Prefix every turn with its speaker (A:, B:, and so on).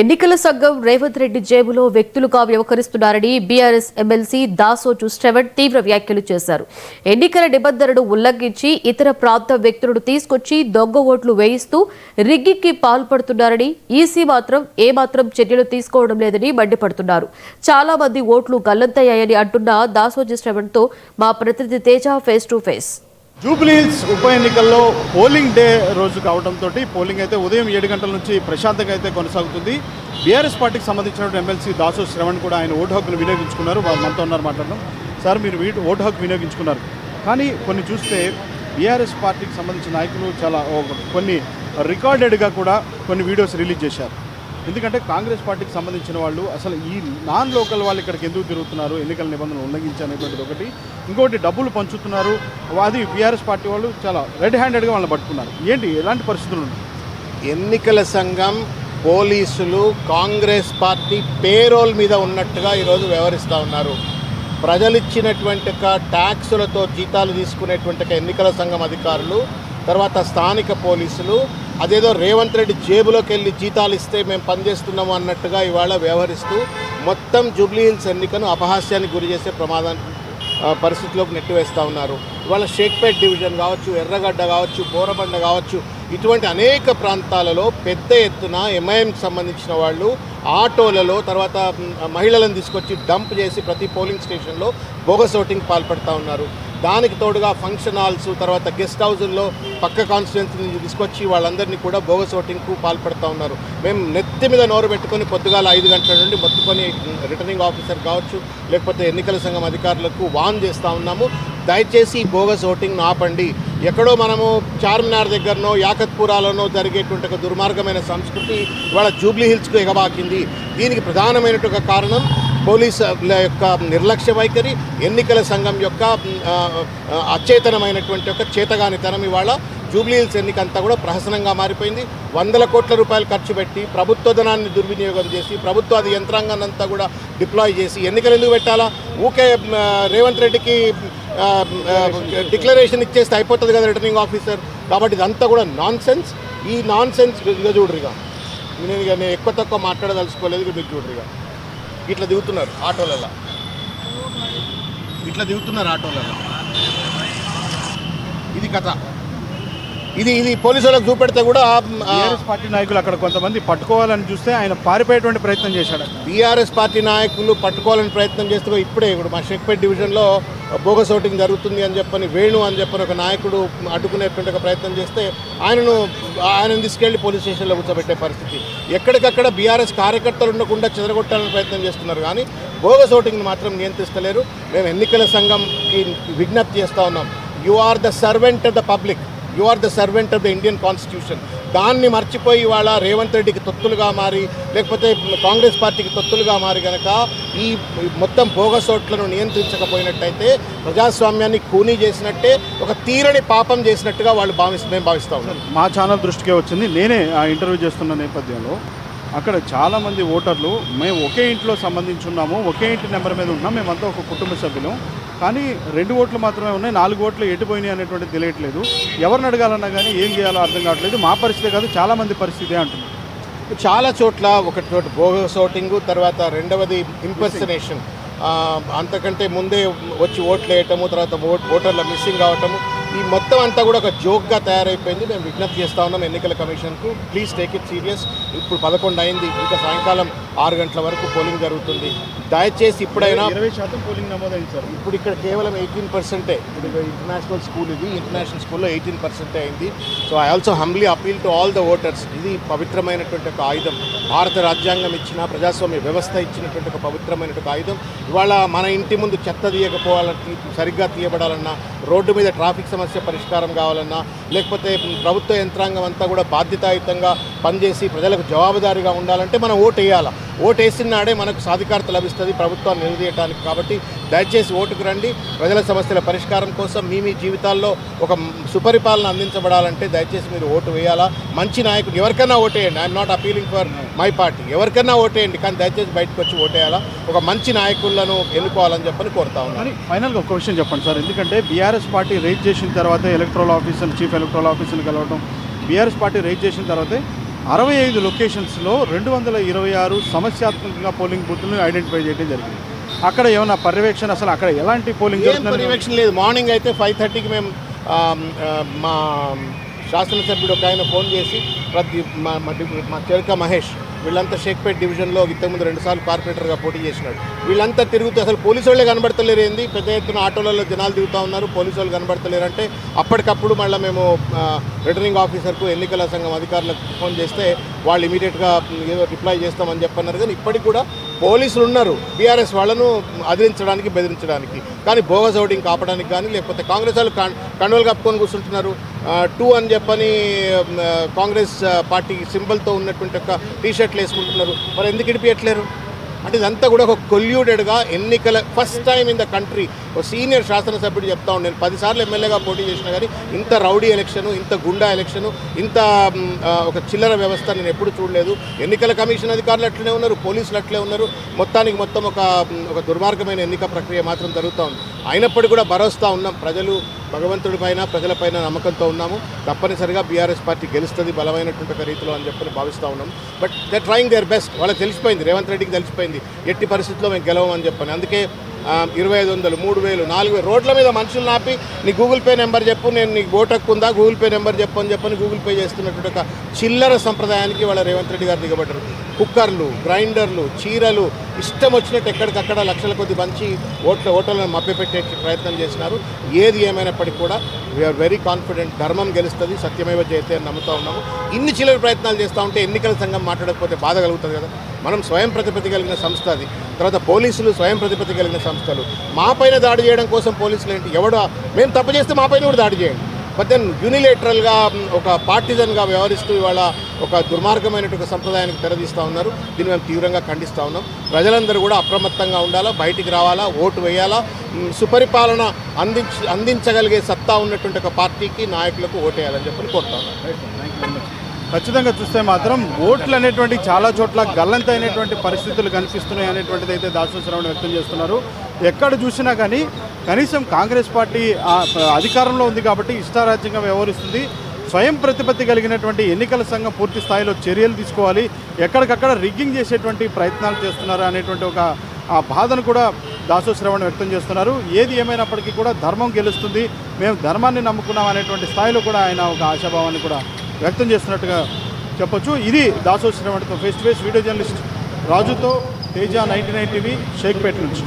A: ఎన్నికల సంఘం రేవంత్ రెడ్డి జేబులో వ్యక్తులుగా వ్యవహరిస్తున్నారని బీఆర్ఎస్ ఎమ్మెల్సీ దాసోజు శ్రవణ్ తీవ్ర వ్యాఖ్యలు చేశారు. ఎన్నికల నిబంధనలను ఉల్లంఘించి ఇతర ప్రాంత వ్యక్తులను తీసుకొచ్చి దొంగ ఓట్లు వేయిస్తూ రిగ్గింగ్కి పాల్పడుతున్నారని, ఈసీ మాత్రం ఏమాత్రం చర్యలు తీసుకోవడం లేదని మండిపడుతున్నారు. చాలా మంది ఓట్లు గల్లంతయ్యాయని అంటున్న దాసోజు శ్రవణ్తో మా ప్రతినిధి Teja face to face.
B: Jubilee Hills ఉప ఎన్నికల్లో పోలింగ్ డే రోజు కావడంతో పోలింగ్ అయితే ఉదయం 7 గంటల నుంచి ప్రశాంతంగా అయితే కొనసాగుతుంది. బీఆర్ఎస్ పార్టీకి సంబంధించిన ఎమ్మెల్సీ దాసో శ్రవణ్ కూడా ఆయన ఓటు హక్కును వినియోగించుకున్నారు. మనతో ఉన్నారు, మాట్లాడడం. సార్, మీరు ఓటు హక్కు వినియోగించుకున్నారు, కానీ కొన్ని చూస్తే బీఆర్ఎస్ పార్టీకి సంబంధించిన నాయకులు చాలా కొన్ని రికార్డెడ్గా కూడా కొన్ని వీడియోస్ రిలీజ్ చేశారు. ఎందుకంటే కాంగ్రెస్ పార్టీకి సంబంధించిన వాళ్ళు అసలు ఈ నాన్ లోకల్ వాళ్ళు ఇక్కడికి ఎందుకు తిరుగుతున్నారు, ఎన్నికల నిబంధనలు ఉల్లంఘించి అనేటువంటిది ఒకటి. ఇంకోటి డబ్బులు పంచుతున్నారు, అది బీఆర్ఎస్ పార్టీ వాళ్ళు చాలా రెడ్ హ్యాండెడ్గా వాళ్ళని పట్టుకున్నారు. ఏంటి, ఎలాంటి పరిస్థితులు ఉన్నాయి?
C: ఎన్నికల సంఘం, పోలీసులు కాంగ్రెస్ పార్టీ పేరోల్ మీద ఉన్నట్టుగా ఈరోజు వ్యవహరిస్తూ ఉన్నారు. ప్రజలు ఇచ్చినటువంటి ట్యాక్సులతో జీతాలు తీసుకునేటువంటి ఎన్నికల సంఘం అధికారులు, తర్వాత స్థానిక పోలీసులు అదేదో రేవంత్ రెడ్డి జేబులోకి వెళ్ళి జీతాలు ఇస్తే మేము పనిచేస్తున్నాము అన్నట్టుగా ఇవాళ వ్యవహరిస్తూ మొత్తం జూబ్లీహిల్స్ ఎన్నికను అపహాస్యానికి గురి చేసే పరిస్థితిలోకి నెట్టివేస్తూ ఉన్నారు. ఇవాళ షేక్పేట్ డివిజన్ కావచ్చు, ఎర్రగడ్డ కావచ్చు, బోరబండ కావచ్చు, ఇటువంటి అనేక ప్రాంతాలలో పెద్ద ఎత్తున ఎంఐఎంకి సంబంధించిన వాళ్ళు ఆటోలలో, తర్వాత మహిళలను తీసుకొచ్చి డంప్ చేసి ప్రతి పోలింగ్ స్టేషన్లో బోగస్ ఓటింగ్ పాల్పడుతూ ఉన్నారు. దానికి తోడుగా ఫంక్షన్ హాల్స్, తర్వాత గెస్ట్ హౌజుల్లో పక్క కాన్స్టిట్యున్సీ నుంచి తీసుకొచ్చి వాళ్ళందరినీ కూడా బోగస్ ఓటింగ్కు పాల్పడుతూ ఉన్నారు. మేము నెత్తి మీద నోరు పెట్టుకొని పొద్దుగాల 5 గంటల నుండి మొత్తుకొని రిటర్నింగ్ ఆఫీసర్ కావచ్చు, లేకపోతే ఎన్నికల సంఘం అధికారులకు వార్న్ చేస్తూ ఉన్నాము. దయచేసి ఈ బోగస్ ఓటింగ్ను ఆపండి. ఎక్కడో మనము చార్మినార్ దగ్గరనో యాకత్పురాలోనో జరిగేటువంటి ఒక దుర్మార్గమైన సంస్కృతి ఇవాళ జూబ్లీహిల్స్కు ఎగబాకింది. దీనికి ప్రధానమైనటువంటి కారణం పోలీసుల యొక్క నిర్లక్ష్య వైఖరి, ఎన్నికల సంఘం యొక్క అచేతనమైనటువంటి ఒక చేతగానితనం. ఇవాళ జూబ్లీహిల్స్ ఎన్నిక అంతా కూడా ప్రహసనంగా మారిపోయింది. 100 కోట్ల రూపాయలు ఖర్చు పెట్టి ప్రభుత్వ ధనాన్ని దుర్వినియోగం చేసి ప్రభుత్వ అది యంత్రాంగాన్ని అంతా కూడా డిప్లాయ్ చేసి ఎన్నికలు ఎందుకు పెట్టాలా? ఊకే రేవంత్ రెడ్డికి డిక్లరేషన్ ఇచ్చేస్తే అయిపోతుంది కదా రిటర్నింగ్ ఆఫీసర్. కాబట్టి ఇదంతా కూడా నాన్ సెన్స్. ఈ నాన్ సెన్స్ ఇక చూడరిగా, నేను ఎక్కువ తక్కువ మాట్లాడదలుచుకోలేదు. మీరు చూడరిగా ఇట్లా దిగుతున్నారు ఆటోలలో, ఇది కథ. ఇది పోలీసు వాళ్ళకి చూపెడితే కూడా
B: బీఆర్ఎస్ పార్టీ నాయకులు అక్కడ కొంతమంది పట్టుకోవాలని చూస్తే ఆయన పారిపోయేటువంటి ప్రయత్నం చేశాడు.
C: బీఆర్ఎస్ పార్టీ నాయకులు పట్టుకోవాలని ప్రయత్నం చేస్తే ఇప్పుడే ఇప్పుడు మా షేక్పేట్ డివిజన్లో బోగస్ ఓటింగ్ జరుగుతుంది అని చెప్పని వేణు అని చెప్పని ఒక నాయకుడు అడ్డుకునేటువంటి ఒక ప్రయత్నం చేస్తే ఆయనను తీసుకెళ్లి పోలీస్ స్టేషన్లో కూర్చోబెట్టే పరిస్థితి. ఎక్కడికక్కడ బీఆర్ఎస్ కార్యకర్తలు ఉండకుండా చెదరగొట్టాలని ప్రయత్నం చేస్తున్నారు, కానీ బోగస్ ఓటింగ్ని మాత్రం నియంత్రిస్తలేరు. మేము ఎన్నికల సంఘంకి విజ్ఞప్తి చేస్తూ ఉన్నాం. You are the servant of the public, you are the servant of the Indian constitution. దాన్ని మర్చిపోయి ఇవాళ రేవంత్ రెడ్డికి తొత్తులుగా మారి, లేకపోతే కాంగ్రెస్ పార్టీకి తొత్తులుగా మారి కనుక ఈ మొత్తం బోగస్ ఓట్లను నియంత్రించకపోయినట్టయితే ప్రజాస్వామ్యాన్ని ఖూనీ చేసినట్టే, ఒక తీరని పాపం చేసినట్టుగా మేము భావిస్తూ ఉన్నాం.
B: మా ఛానల్ దృష్టికే వచ్చింది. నేనే ఆ ఇంటర్వ్యూ చేస్తున్న నేపథ్యంలో అక్కడ చాలామంది ఓటర్లు మేము ఒకే ఇంట్లో సంబంధించి ఉన్నాము, ఒకే ఇంటి నెంబర్ మీద ఉన్నాం, మేమంతా ఒక కుటుంబ సభ్యులం, కానీ 2 ఓట్లు మాత్రమే ఉన్నాయి, 4 ఓట్లు ఎటుపోయినాయి అనేటువంటిది తెలియట్లేదు. ఎవరిని అడగాలన్నా కానీ ఏం చేయాలో అర్థం కావట్లేదు. మా పరిస్థితి కాదు, చాలామంది పరిస్థితి అంటున్నారు.
C: చాలా చోట్ల ఒకటి బోగస్ ఓటింగు, తర్వాత రెండవది ఇంపర్సనేషన్, అంతకంటే ముందే వచ్చి ఓట్లు వేయటము, తర్వాత ఓటర్ల మిస్సింగ్ కావటము, ఈ మొత్తం అంతా కూడా ఒక జోక్గా తయారైపోయింది. మేము విజ్ఞప్తి చేస్తూ ఉన్నాం ఎన్నికల కమిషన్కు, ప్లీజ్ టేక్ ఇట్ సీరియస్. ఇప్పుడు 11 అయింది, ఇంకా సాయంకాలం 6 గంటల వరకు పోలింగ్ జరుగుతుంది. దయచేసి ఇప్పుడైనా
B: 20% పోలింగ్ నమోదైంది సార్.
C: ఇప్పుడు ఇక్కడ కేవలం 18%. ఇప్పుడు ఇంటర్నేషనల్ స్కూల్, ఇది ఇంటర్నేషనల్ స్కూల్లో 18% అయింది. So I also humbly appeal to all the voters. ఇది పవిత్రమైనటువంటి ఒక ఆయుధం, భారత రాజ్యాంగం ఇచ్చిన, ప్రజాస్వామ్య వ్యవస్థ ఇచ్చినటువంటి ఒక పవిత్రమైనటువంటి ఆయుధం. ఇవాళ మన ఇంటి ముందు చెత్త తీయకపోవాలని, సరిగ్గా తీయబడాలన్నా, రోడ్డు మీద ట్రాఫిక్ సమస్య పరిష్కారం కావాలన్నా, లేకపోతే ప్రభుత్వ యంత్రాంగం అంతా కూడా బాధ్యతాయుతంగా పనిచేసి ప్రజలకు జవాబుదారీగా ఉండాలంటే మనం ఓటు వేయాలి. ఓటు వేసిన నాడే మనకు సాధికారత లభిస్తుంది ప్రభుత్వాన్ని నిలదీయడానికి. కాబట్టి దయచేసి ఓటుకు రండి. ప్రజల సమస్యల పరిష్కారం కోసం మీ జీవితాల్లో ఒక సుపరిపాలన అందించబడాలంటే దయచేసి మీరు ఓటు వేయాలా. మంచి నాయకుడు ఎవరికైనా ఓటేయండి. I'm not appealing for my party, ఎవరికైనా ఓటేయండి, కానీ దయచేసి బయటకు వచ్చి ఓటేయాలా. ఒక మంచి నాయకులను ఎన్నుకోవాలని చెప్పని కోరుతా ఉన్నాను.
B: ఫైనల్గా ఒక విషయం చెప్పండి సార్, ఎందుకంటే బీఆర్ఎస్ పార్టీ రేజ్ చేసిన తర్వాత ఎలక్ట్రల్ ఆఫీసర్, చీఫ్ ఎలక్ట్రల్ ఆఫీసర్ని కలవడం, బీఆర్ఎస్ పార్టీ రేజ్ చేసిన తర్వాతే 65 లొకేషన్స్లో 226 సమస్యాత్మకంగా పోలింగ్ బూత్లను ఐడెంటిఫై చేయడం జరిగింది. అక్కడ ఏమైనా పర్యవేక్షణ, అసలు అక్కడ ఎలాంటి పోలింగ్ జరుగుతుంది?
C: పర్యవేక్షణ లేదు. మార్నింగ్ అయితే 5:30కి మేము మా శాసనసభ్యుడు ఒక ఆయన ఫోన్ చేసి మా చెరక మహేష్ వీళ్ళంతా షేక్పేట్ డివిజన్లో ఇంతకుముందు 2 సార్లు కార్పొరేటర్గా పోటీ చేసినాడు. వీళ్ళంతా తిరుగుతూ అసలు పోలీసు వాళ్ళే కనబడతలేరు ఏంది, పెద్ద ఎత్తున ఆటోలలో జనాలు దిగుతూ ఉన్నారు, పోలీసు వాళ్ళు కనబడతలేరు అంటే అప్పటికప్పుడు మళ్ళీ మేము రిటర్నింగ్ ఆఫీసర్కు ఎన్నికల సంఘం అధికారులకు ఫోన్ చేస్తే వాళ్ళు ఇమీడియట్గా ఏదో రిప్లై చేస్తామని చెప్పన్నారు. కానీ ఇప్పటికి కూడా పోలీసులు ఉన్నారు బీఆర్ఎస్ వాళ్ళను అదిరించడానికి, బెదిరించడానికి. కానీ బోగస్ ఓటింగ్ కాపడానికి కానీ, లేకపోతే కాంగ్రెస్ వాళ్ళు కండువలు కప్పుకొని కూర్చుంటున్నారు. 2 అని చెప్పని కాంగ్రెస్ పార్టీ సింబల్తో ఉన్నటువంటి ఒక టీషర్ట్లు వేసుకుంటున్నారు. మరి ఎందుకు ఇడిపియట్లేరు అంటే ఇదంతా కూడా ఒక కొల్యూడెడ్గా ఎన్నికల first time in the country. ఒక సీనియర్ శాసనసభ్యుడు చెప్తా ఉన్నాను, నేను 10 సార్లు ఎమ్మెల్యేగా పోటీ చేసినా కానీ ఇంత రౌడీ ఎలక్షను, ఇంత గుండా ఎలక్షను, ఇంత ఒక చిల్లర వ్యవస్థ నేను ఎప్పుడు చూడలేదు. ఎన్నికల కమిషన్ అధికారులు అట్లనే ఉన్నారు, పోలీసులు అట్లే ఉన్నారు. మొత్తానికి మొత్తం ఒక దుర్మార్గమైన ఎన్నిక ప్రక్రియ మాత్రం జరుగుతూ ఉంది. అయినప్పటికీ కూడా భరోసా ఉన్నాం, ప్రజలు భగవంతుడి పైన ప్రజలపైన నమ్మకంతో ఉన్నాము. తప్పనిసరిగా బీఆర్ఎస్ పార్టీ గెలుస్తుంది బలమైనటువంటి ఒక రీతిలో అని చెప్పని భావిస్తూ ఉన్నాము. But they trying their best. వాళ్ళకి తెలిసిపోయింది, రేవంత్ రెడ్డికి తెలిసిపోయింది ఎట్టి పరిస్థితుల్లో మేము గెలవమని చెప్పని. అందుకే 2500, 3000, 4000 రోడ్ల మీద మనుషులు నాపి నీ గూగుల్ పే నెంబర్ చెప్పు, నేను నీకు ఓటు హక్కు ఉందా, గూగుల్ పే నెంబర్ చెప్పు అని చెప్పని గూగుల్ పే చేస్తున్నటువంటి ఒక చిల్లర సంప్రదాయానికి వాళ్ళ రేవంత్ రెడ్డి గారు దిగబడ్డారు. కుక్కర్లు, గ్రైండర్లు, చీరలు ఇష్టం వచ్చినట్టు ఎక్కడికక్కడ లక్షల కొద్ది పంచి ఓట్లను మభ్యపెట్టే ప్రయత్నం చేసినారు. ఏది ఏమైనప్పటికీ కూడా వీఆర్ వెరీ కాన్ఫిడెంట్, ధర్మం గెలుస్తుంది, సత్యమేవ జయతే అని నమ్ముతూ ఉన్నాము. ఇన్ని చిల్లర ప్రయత్నాలు చేస్తూ ఉంటే ఎన్నికల సంఘం మాట్లాడకపోతే బాధ కలుగుతుంది కదా. మనం స్వయం ప్రతిపత్తి కలిగిన సంస్థ అది. తర్వాత పోలీసులు స్వయం ప్రతిపత్తి కలిగిన సంస్థలు. మా పైన దాడి చేయడం కోసం పోలీసులు ఏంటి, మేము తప్పు చేస్తే మా పైన కూడా దాడి చేయండి. బట్ దెన్ యూనిలేటరల్గా ఒక పార్టిజన్గా వ్యవహరిస్తూ ఇవాళ ఒక దుర్మార్గమైనటువంటి సంప్రదాయానికి తెరదీస్తూ ఉన్నారు. దీన్ని మేము తీవ్రంగా ఖండిస్తూ ఉన్నాం. ప్రజలందరూ కూడా అప్రమత్తంగా ఉండాలా, బయటికి రావాలా, ఓటు వేయాలా, సుపరిపాలన అందించగలిగే సత్తా ఉన్నటువంటి ఒక పార్టీకి, నాయకులకు ఓటేయాలని చెప్పి కోరుతా ఉన్నాం.
B: ఖచ్చితంగా చూస్తే మాత్రం ఓట్లు అనేటువంటి చాలా చోట్ల గల్లంతైనటువంటి పరిస్థితులు కనిపిస్తున్నాయి అనేటువంటిది అయితే దాసో శ్రవణ్ వ్యక్తం చేస్తున్నారు. ఎక్కడ చూసినా కానీ కనీసం కాంగ్రెస్ పార్టీ అధికారంలో ఉంది కాబట్టి ఇష్టారాజ్యంగా వ్యవహరిస్తుంది. స్వయం ప్రతిపత్తి కలిగినటువంటి ఎన్నికల సంఘం పూర్తి స్థాయిలో చర్యలు తీసుకోవాలి, ఎక్కడికక్కడ రిగ్గింగ్ చేసేటువంటి ప్రయత్నాలు చేస్తున్నారు అనేటువంటి ఒక ఆ బాధను కూడా దాసో శ్రవణ్ వ్యక్తం చేస్తున్నారు. ఏది ఏమైనప్పటికీ కూడా ధర్మం గెలుస్తుంది, మేము ధర్మాన్ని నమ్ముకున్నాం అనేటువంటి స్థాయిలో కూడా ఆయన ఒక ఆశాభావాన్ని కూడా వ్యక్తం చేస్తున్నట్టుగా చెప్పొచ్చు. ఇది దాసో శ్రవణ్తో face to face. Video journalist రాజుతో తేజ, 99 టీవీ, షేక్పేట నుంచి.